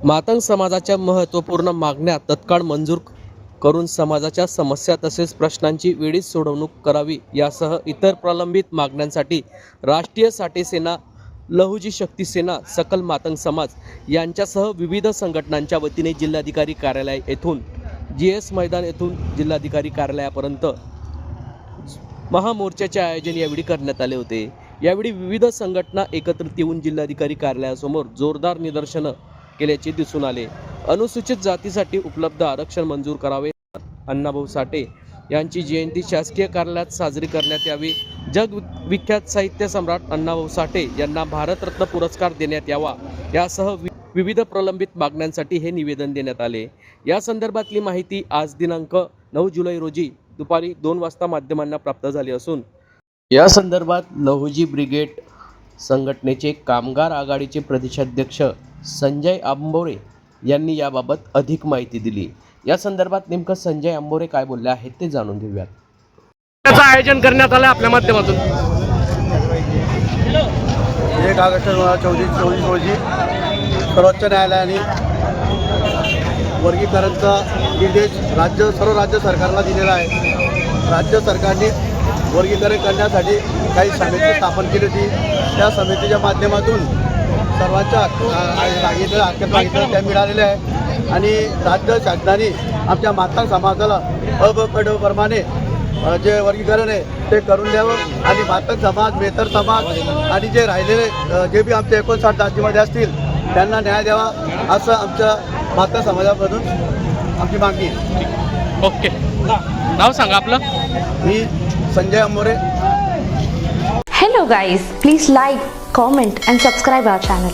मातंग समाजाच्या महत्त्वपूर्ण मागण्या तत्काळ मंजूर करून समाजाच्या समस्या तसेच प्रश्नांची वेळीच सोडवणूक करावी यासह इतर प्रलंबित मागण्यांसाठी राष्ट्रीय साठे सेना, लहुजी शक्ती सेना, सकल मातंग समाज यांच्यासह विविध संघटनांच्या वतीने जिल्हाधिकारी कार्यालय येथून GS मैदान येथून जिल्हाधिकारी कार्यालयापर्यंत महामोर्चाचे आयोजन यावेळी करण्यात आले होते। यावेळी विविध संघटना एकत्रित येऊन जिल्हाधिकारी कार्यालयासमोर जोरदार निदर्शनं केल्याचे दिसून आले। अनुसूचित जातीसाठी उपलब्ध आरक्षण मंजूर करावे, अण्णाभाऊ साठे यांची जयंती शासकीय कार्यालयात साजरी करण्यात यावी, जगविख्यात साहित्य सम्राट अण्णाभाऊ साठे यांना भारतरत्न पुरस्कार देण्यात यावा यासह विविध प्रलंबित मागण्यांसाठी हे निवेदन देण्यात आले। या संदर्भातली माहिती आज दिनांक 9 जुलै रोजी दुपारी 2 वाजता माध्यमांना प्राप्त झाली असून या संदर्भात लहुजी ब्रिगेड संघटनेचे कामगार आघाडीचे प्रदेशाध्यक्ष संजय आंबोरे यांनी याबाबत अधिक माहिती दिली। या संदर्भात नेमकं संजय आंबोरे काय बोलले आहेत ते जाणून घेऊयात। त्याचं आयोजन करण्यात आलं आपल्या माध्यमातून 1 ऑगस्ट 2024 रोजी सर्वोच्च न्यायालयाने वर्गीकरणचा निर्देश सर्व राज्य सरकारला दिलेला आहे। राज्य सरकारने वर्गीकरण करण्यासाठी काही समिती स्थापन केली होती। त्या समितीच्या माध्यमातून सर्वांच्या हक्क त्या मिळालेल्या आहे आणि राज्य शासनाने आमच्या मातंग समाजाला अ ब क ड प्रमाणे जे वर्गीकरण आहे ते करून द्यावं आणि मातंग समाज, मेहतर समाज आणि जे राहिलेले जे बी आमच्या 59 जातीमध्ये असतील त्यांना न्याय द्यावा असं आमच्या मातंग समाजामधून आमची मागणी आहे। ओके, नाव सांगा आपलं। मी Sanjay Ambore. Hello guys, please like, comment and subscribe our channel.